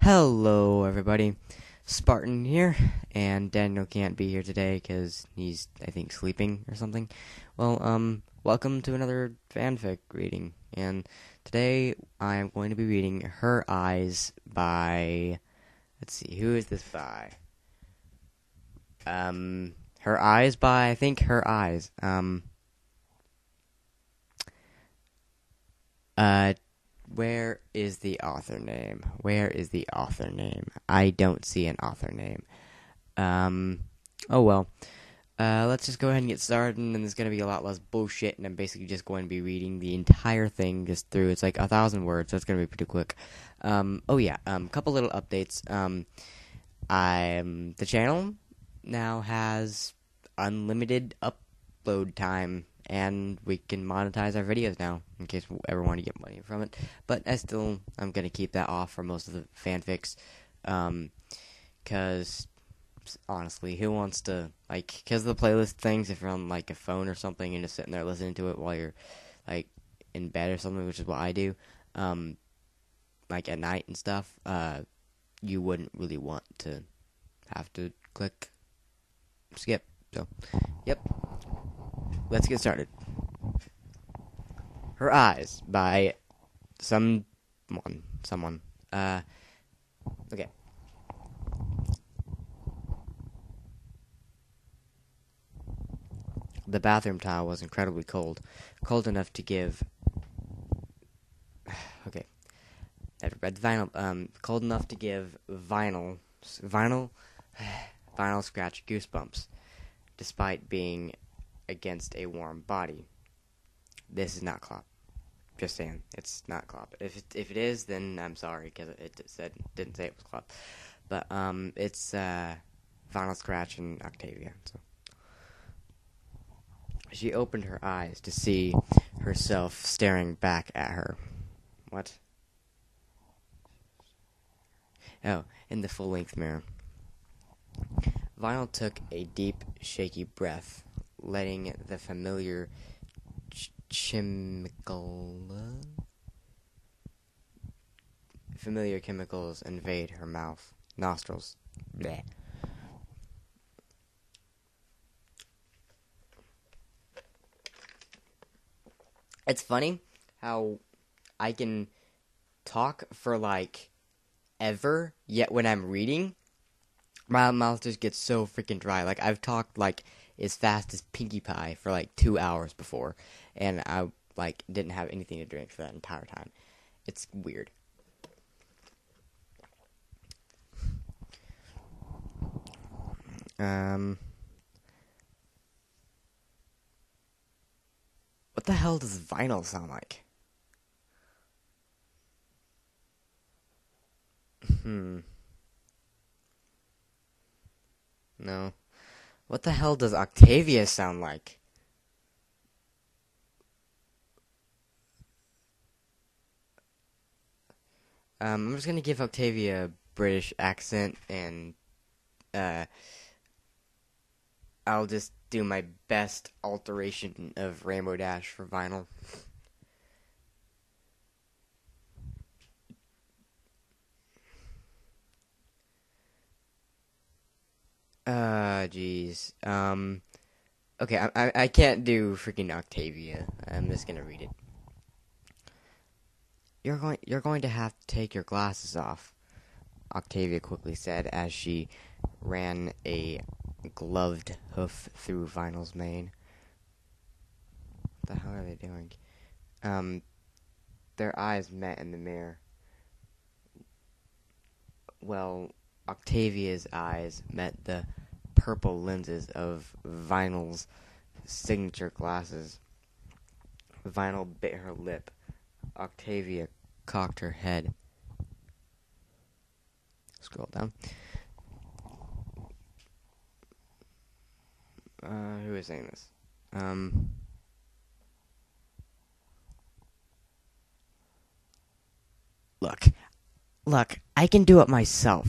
Hello, everybody. Spartan here, and Daniel can't be here today because he's, I think, sleeping or something. Well, welcome to another fanfic reading, and today I am going to be reading Her Eyes by, let's see, who is this by? Her Eyes by, I think, Her Eyes. Where is the author name? Where is the author name? I don't see an author name. Oh well. Let's just go ahead and get started, and then there's going to be a lot less bullshit, and I'm basically just going to be reading the entire thing just through. It's like 1,000 words, so it's going to be pretty quick. Couple little updates. The channel now has unlimited upload time, and we can monetize our videos now, in case we ever want to get money from it. But I'm going to keep that off for most of the fanfics, because, honestly, who wants to, because of the playlist things, if you're on, a phone or something, and just sitting there listening to it while you're, in bed or something, which is what I do, at night and stuff, you wouldn't really want to have to click skip. So, yep. Let's get started. Her Eyes by someone. Okay. The bathroom tile was incredibly cold. Cold enough to give... Okay. I've read vinyl. Cold enough to give vinyl scratch goosebumps, despite being against a warm body. This is not Clop. Just saying, it's not Clop. If it is, then I'm sorry, because it didn't say it was Clop. But it's Vinyl Scratch and Octavia. So she opened her eyes to see herself staring back at her. What? Oh, in the full-length mirror. Vinyl took a deep, shaky breath, letting the familiar chemicals invade her mouth, nostrils. Bleh. It's funny how I can talk for ever, yet when I'm reading, my mouth just gets so freaking dry. I've talked as fast as Pinkie Pie for 2 hours before, and I didn't have anything to drink for that entire time. It's weird. What the hell does vinyl sound like? No. What the hell does Octavia sound like? I'm just gonna give Octavia a British accent, and I'll just do my best alteration of Rainbow Dash for vinyl. Jeez. Okay, I can't do freaking Octavia. I'm just gonna read it. You're going to have to take your glasses off, Octavia quickly said as she ran a gloved hoof through Vinyl's mane. What the hell are they doing? Their eyes met in the mirror. Well, Octavia's eyes met the purple lenses of Vinyl's signature glasses. Vinyl bit her lip. Octavia cocked her head. Scroll down. Who is saying this? Look, I can do it myself.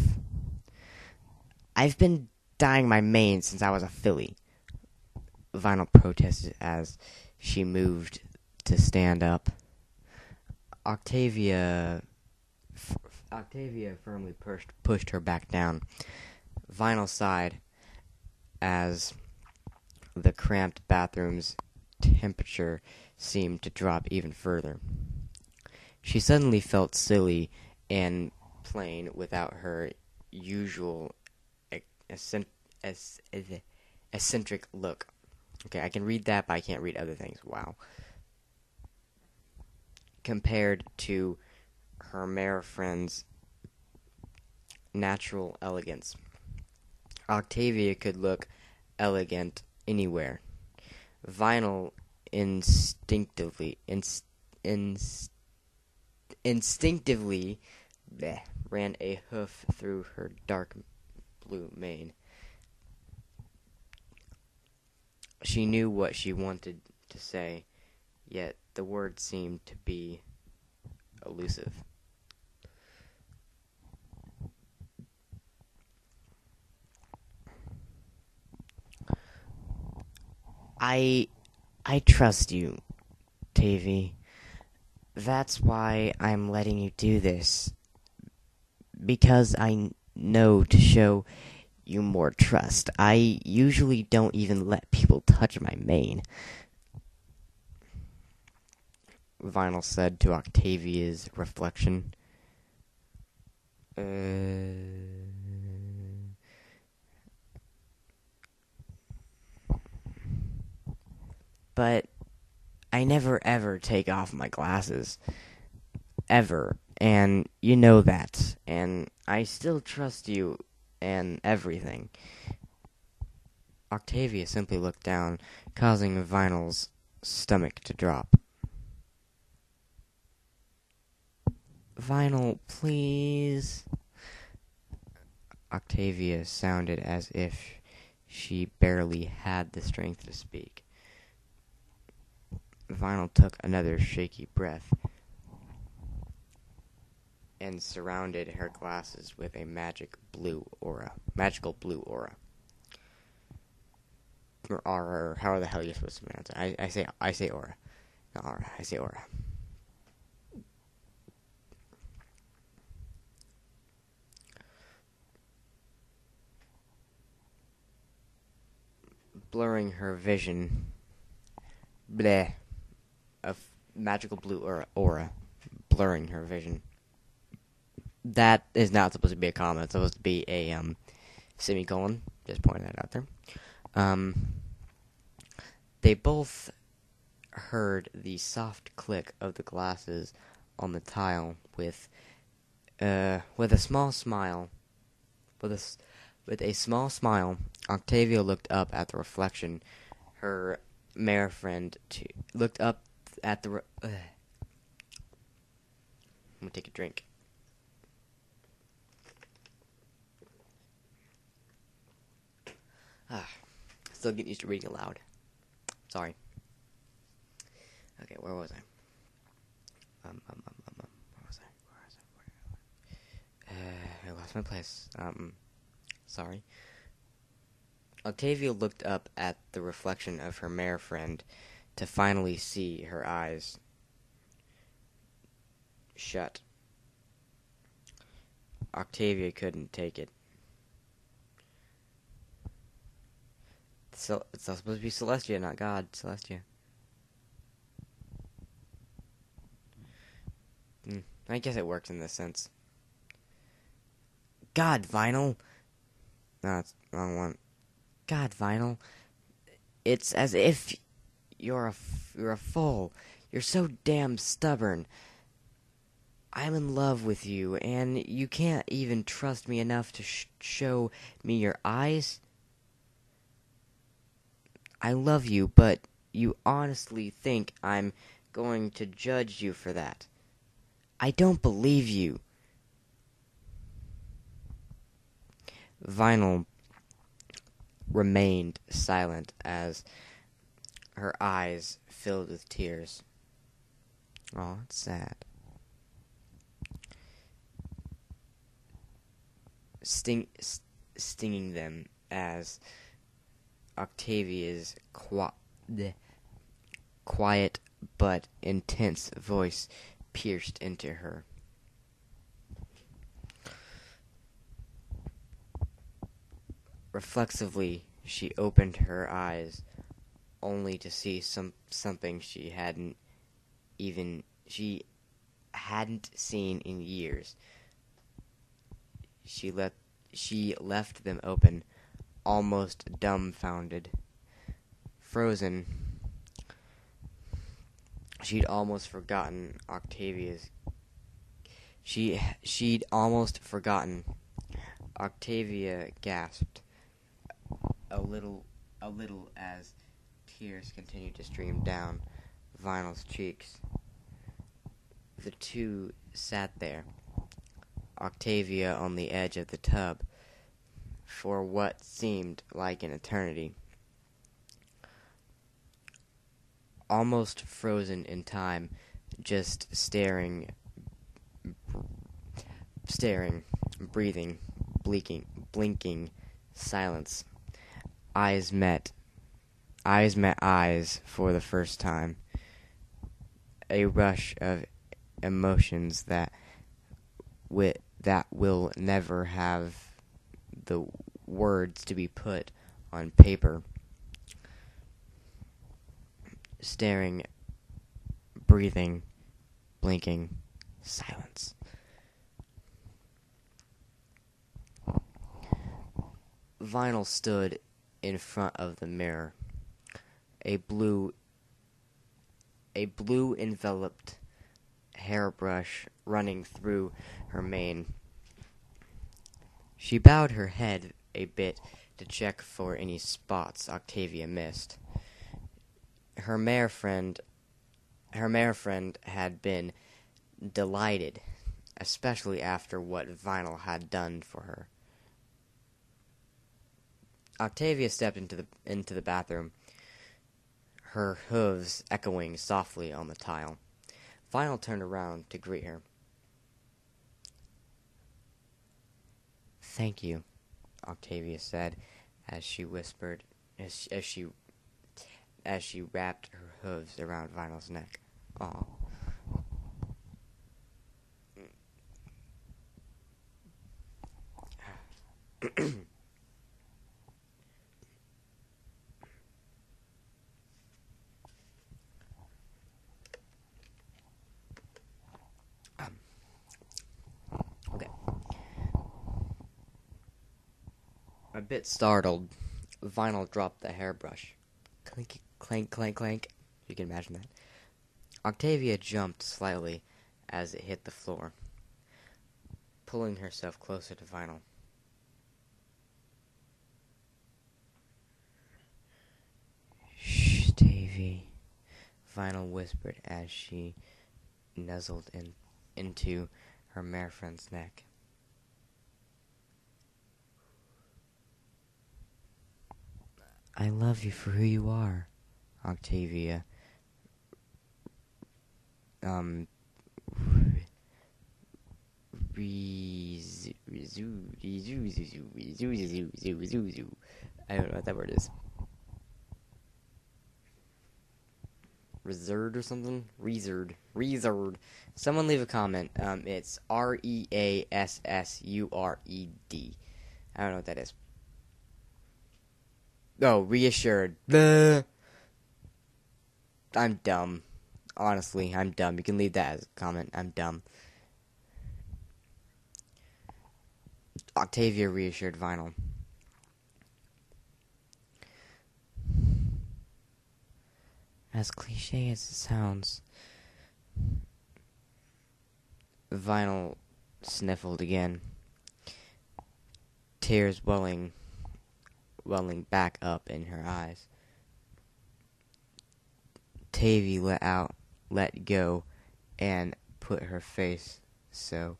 I've been dyeing my mane since I was a filly. Vinyl protested as she moved to stand up. Octavia Octavia firmly pushed her back down. Vinyl sighed as the cramped bathroom's temperature seemed to drop even further. She suddenly felt silly and plain without her usual eccentric look. Okay, I can read that, but I can't read other things. Wow. Compared to her mare friend's natural elegance, Octavia could look elegant anywhere. Vinyl instinctively ran a hoof through her dark blue mane. She knew what she wanted to say, yet the words seemed to be elusive. I trust you, Tavy. That's why I'm letting you do this. Because I know to show you more trust. I usually don't even let people touch my mane, Vinyl said to Octavia's reflection. But I never ever take off my glasses. Ever. And you know that. And I still trust you and everything. Octavia simply looked down, causing Vinyl's stomach to drop. Vinyl, please. Octavia sounded as if she barely had the strength to speak. Vinyl took another shaky breath and surrounded her glasses with a magical blue aura. Or how the hell are you supposed to pronounce it? I say aura. Not aura. I say aura. Blurring her vision. Bleh. Of magical blue aura. Blurring her vision. That is not supposed to be a comma. It's supposed to be a semicolon. Just pointing that out there. They both heard the soft click of the glasses on the tile with a small smile. With a small smile, Octavia looked up at the reflection. Her mare friend looked up at the. I'm gonna take a drink. Still getting used to reading aloud. Sorry. Okay, where was I? Where was I? I lost my place. Sorry. Octavia looked up at the reflection of her mare friend to finally see her eyes shut. Octavia couldn't take it. So it's not supposed to be Celestia, not God. Celestia. I guess it works in this sense. God, Vinyl. No, it's the wrong one. God, Vinyl. It's as if you're a fool. You're so damn stubborn. I'm in love with you, and you can't even trust me enough to show me your eyes. I love you, but you honestly think I'm going to judge you for that. I don't believe you. Vinyl remained silent as her eyes filled with tears. Oh, it's sad. Stinging them as Octavia's quiet but intense voice pierced into her. Reflexively, she opened her eyes, only to see something she hadn't seen in years. She left them open, almost dumbfounded, frozen. She'd almost forgotten Octavia's. She'd almost forgotten. Octavia gasped a little as tears continued to stream down Vinyl's cheeks. The two sat there, Octavia on the edge of the tub, for what seemed like an eternity. Almost frozen in time, just staring, breathing, blinking, silence. Eyes met eyes for the first time. A rush of emotions that will never have the words to be put on paper. Staring, breathing, blinking, silence. Vinyl stood in front of the mirror. A blue enveloped hairbrush running through her mane. She bowed her head a bit to check for any spots Octavia missed. Her mare friend had been delighted, especially after what Vinyl had done for her. Octavia stepped into the bathroom, her hooves echoing softly on the tile. Vinyl turned around to greet her. "Thank you," Octavia said, as she whispered, as she wrapped her hooves around Vinyl's neck. Aw. Okay. A bit startled, Vinyl dropped the hairbrush. Clink, clank, clank, clank. You can imagine that. Octavia jumped slightly as it hit the floor, pulling herself closer to Vinyl. "Shh, Davy," Vinyl whispered as she nuzzled into her mare friend's neck. "I love you for who you are," Octavia I don't know what that word is. Reserved or something? Reserved. Someone leave a comment. It's REASSURED. I don't know what that is. Oh, reassured. I'm dumb. Honestly, I'm dumb. You can leave that as a comment. I'm dumb. Octavia reassured Vinyl. As cliche as it sounds, Vinyl sniffled again, tears welling back up in her eyes. Tavy let go, and put her face so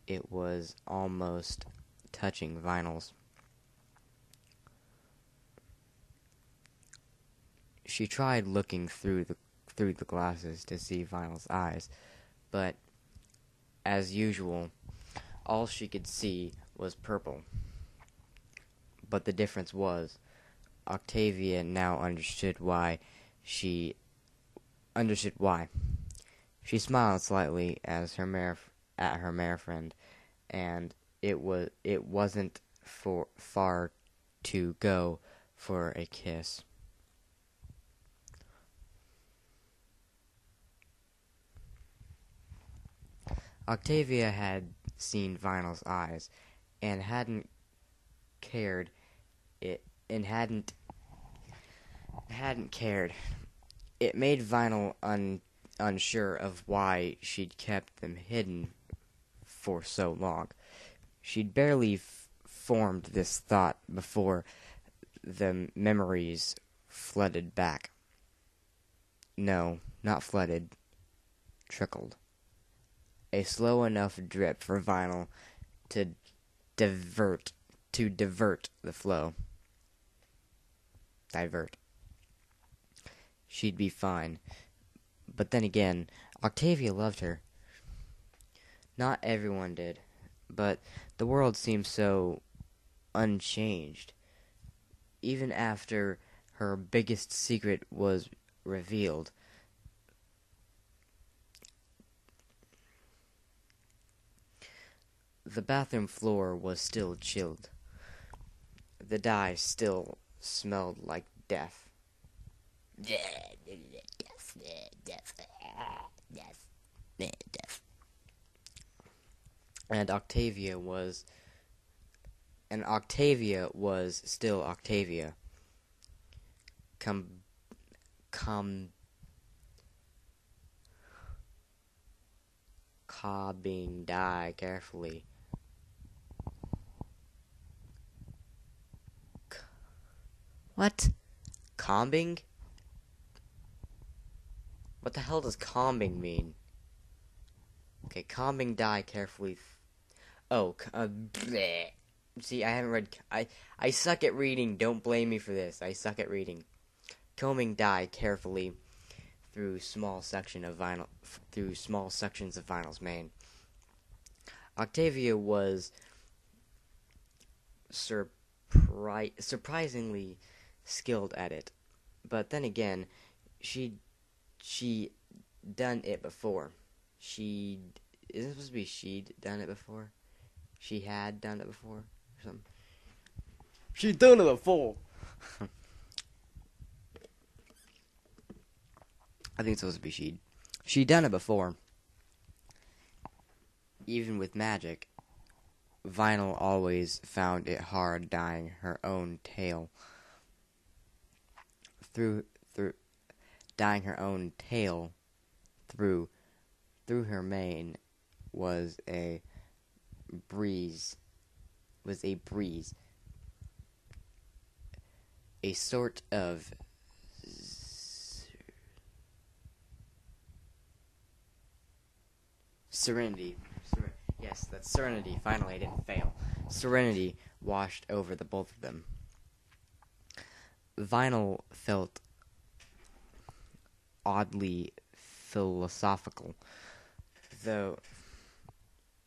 it was almost touching Vinyl's. She tried looking through the glasses to see Vinyl's eyes, but as usual, all she could see was purple. But the difference was, Octavia now understood why. She smiled slightly as at her mare friend, and it wasn't far to go for a kiss. Octavia had seen Vinyl's eyes and hadn't cared it and hadn't cared. It made Vinyl unsure of why she'd kept them hidden for so long. She'd barely formed this thought before the memories flooded back. No, not flooded, trickled. A slow enough drip for Vinyl to divert the flow. Divert. She'd be fine. But then again, Octavia loved her. Not everyone did, but the world seemed so unchanged. Even after her biggest secret was revealed. The bathroom floor was still chilled. The dye still smelled like death. Death. And Octavia was still Octavia. Cobbing dye carefully. What? Combing? What the hell does combing mean? Okay, combing dye carefully. See, I haven't read. I suck at reading. Don't blame me for this. I suck at reading. Combing dye carefully through small sections of Vinyl's mane. Octavia was surprisingly skilled at it, but then again, she done it before. Is it supposed to be she'd done it before? She had done it before or something. She'd done it before. I think it's supposed to be she'd done it before. Even with magic, Vinyl always found it hard dyeing her own tail. Dyeing her own tail through her mane was a breeze. A sort of serenity. Yes, that's serenity. Finally, I didn't fail. Serenity washed over the both of them. Vinyl felt oddly philosophical, though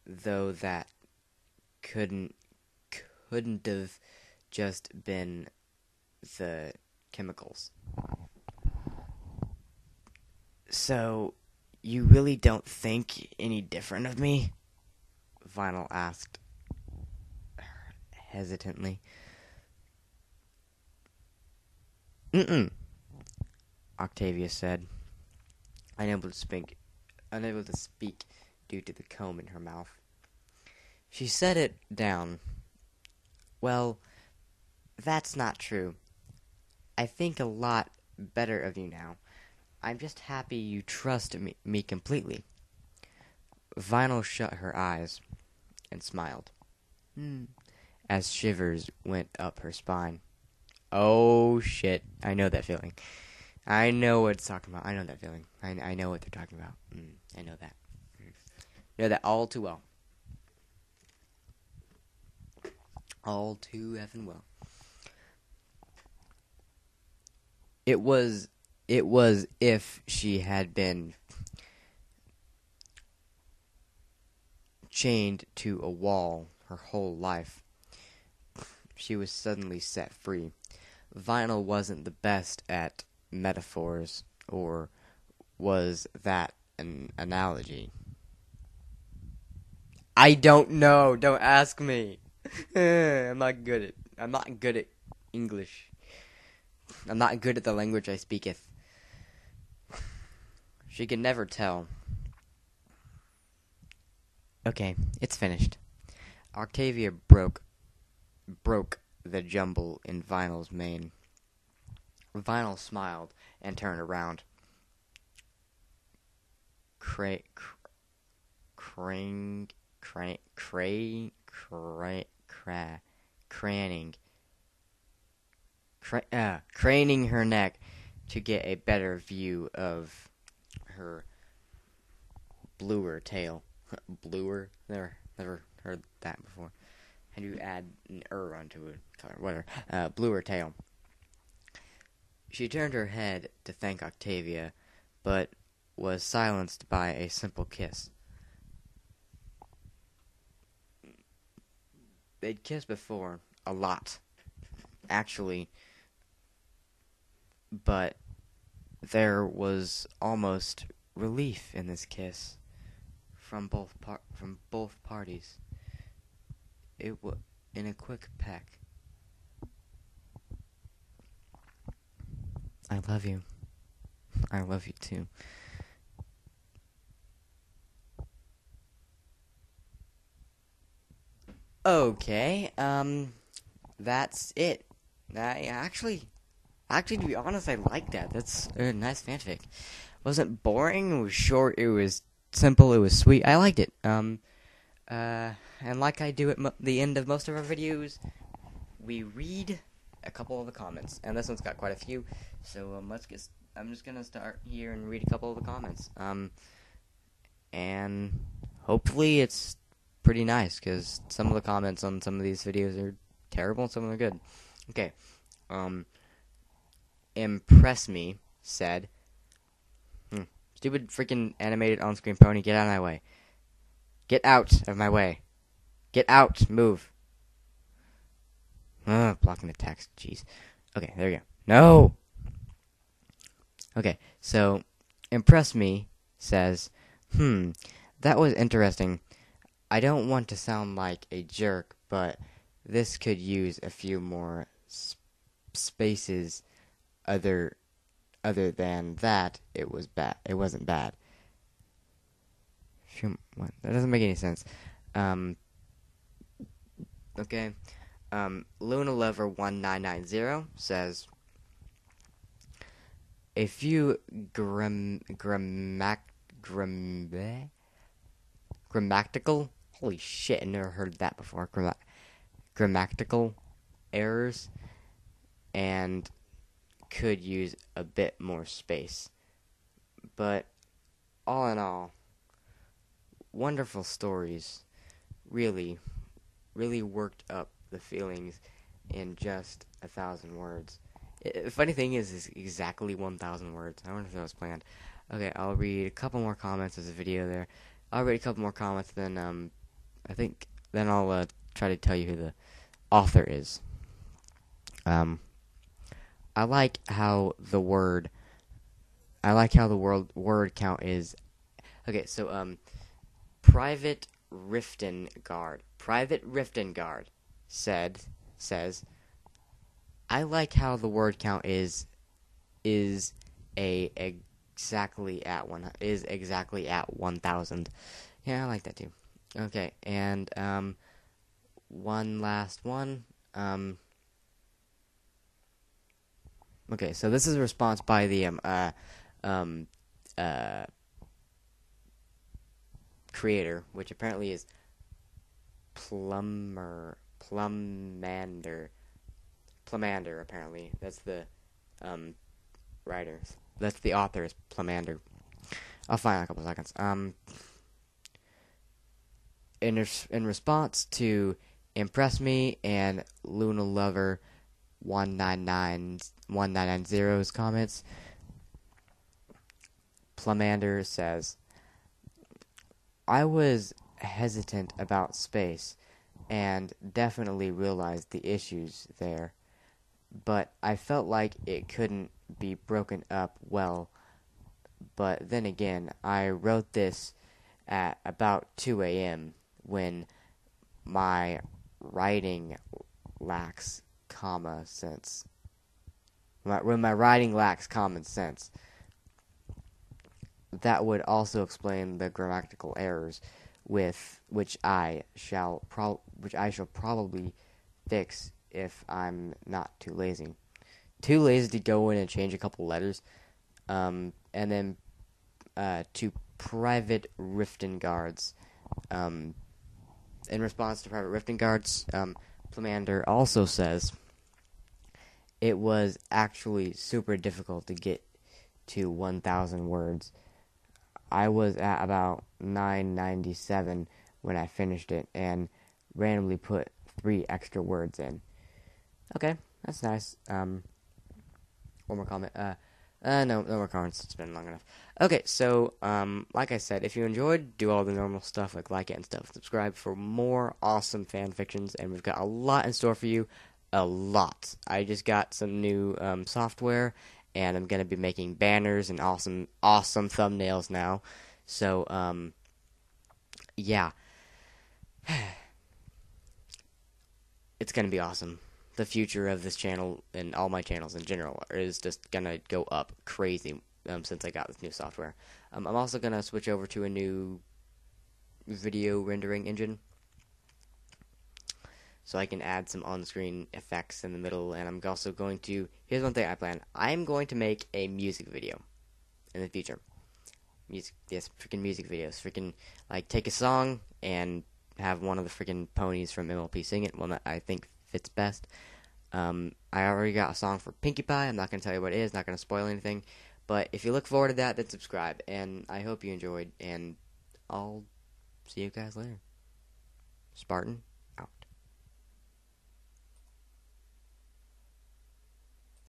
that couldn't have just been the chemicals. So, you really don't think any different of me? Vinyl asked hesitantly. Octavia said, unable to speak due to the comb in her mouth. She set it down. Well, that's not true. I think a lot better of you now. I'm just happy you trust me completely. Vinyl shut her eyes and smiled, as shivers went up her spine. Oh shit, I know that feeling. I know what it's talking about. I know that feeling. I know what they're talking about. I know that. I know that all too well. All too effing well. It was if she had been chained to a wall her whole life. She was suddenly set free. Vinyl wasn't the best at metaphors, or was that an analogy? I don't know. Don't ask me. I'm not good at English. I'm not good at the language I speaketh. She could never tell. Okay, it's finished. Octavia broke the jumble in Vinyl's mane. Vinyl smiled and turned around. Craning her neck to get a better view of her bluer tail. Bluer? Never heard that before. How do you add an onto a color? Whatever. Bluer tail. She turned her head to thank Octavia, but was silenced by a simple kiss. They'd kissed before, a lot, actually, but there was almost relief in this kiss from both parties. It was in a quick peck. I love you. I love you too. Okay, that's it. Actually, to be honest, I like that. That's a nice fanfic. Wasn't boring. It was short. It was simple. It was sweet. I liked it. And like I do at the end of most of our videos, we read a couple of the comments, and this one's got quite a few. So I'm just gonna start here and read a couple of the comments. And hopefully it's pretty nice, because some of the comments on some of these videos are terrible and some of them are good. Okay. Impress Me said, stupid freaking animated on-screen pony, get out of my way. Get out of my way. Get out, move. Blocking the text, jeez. Okay, there we go. No! Okay, so, Impress Me says, that was interesting. I don't want to sound like a jerk, but this could use a few more spaces. Other than that, it was bad. It wasn't bad. What? That doesn't make any sense. Okay. Luna Lover 1990 says, a few grammatical. Holy shit! I never heard that before. Grammatical errors, and could use a bit more space. But all in all, wonderful stories. Really, really worked up the feelings in just 1,000 words. The funny thing is it's exactly 1,000 words. I wonder if that was planned. Okay, I'll read a couple more comments. There's a video there. I'll read a couple more comments, then I'll try to tell you who the author is. I like how the word count is. Okay, so Private Riftengard says, I like how the word count is exactly at 1,000. Yeah, I like that too. Okay, and one last one. Okay, so this is a response by the creator, which apparently is Plummander. Apparently, that's the writer. That's the author is Plummander. I'll find out in a couple of seconds. In response to Impress Me and Luna Lover 1990's comments, Plummander says, I was hesitant about space and definitely realized the issues there, but I felt like it couldn't be broken up well. But then again, I wrote this at about 2 a.m. when my writing lacks comma sense. When my writing lacks common sense. That would also explain the grammatical errors, which I shall probably fix if I'm not too lazy. Too lazy to go in and change a couple letters, and then to private Riften guards. In response to private Riften guards, Plamander also says it was actually super difficult to get to 1,000 words. I was at about 997 when I finished it and randomly put 3 extra words in. Okay, that's nice. One more comment. No more comments. It's been long enough. Okay, so, like I said, if you enjoyed, do all the normal stuff, like it and stuff. Subscribe for more awesome fan fictions, and we've got a lot in store for you. A lot. I just got some new software, and I'm going to be making banners and awesome thumbnails now. So, yeah. It's going to be awesome. The future of this channel and all my channels in general is just going to go up crazy since I got this new software. I'm also going to switch over to a new video rendering engine, so I can add some on-screen effects in the middle, and I'm also going to, here's one thing I plan, I'm going to make a music video in the future. Freaking music videos, like, take a song and have one of the freaking ponies from MLP sing it, one that I think fits best. I already got a song for Pinkie Pie, I'm not going to tell you what it is, not going to spoil anything, but if you look forward to that, then subscribe, and I hope you enjoyed, and I'll see you guys later. Spartan.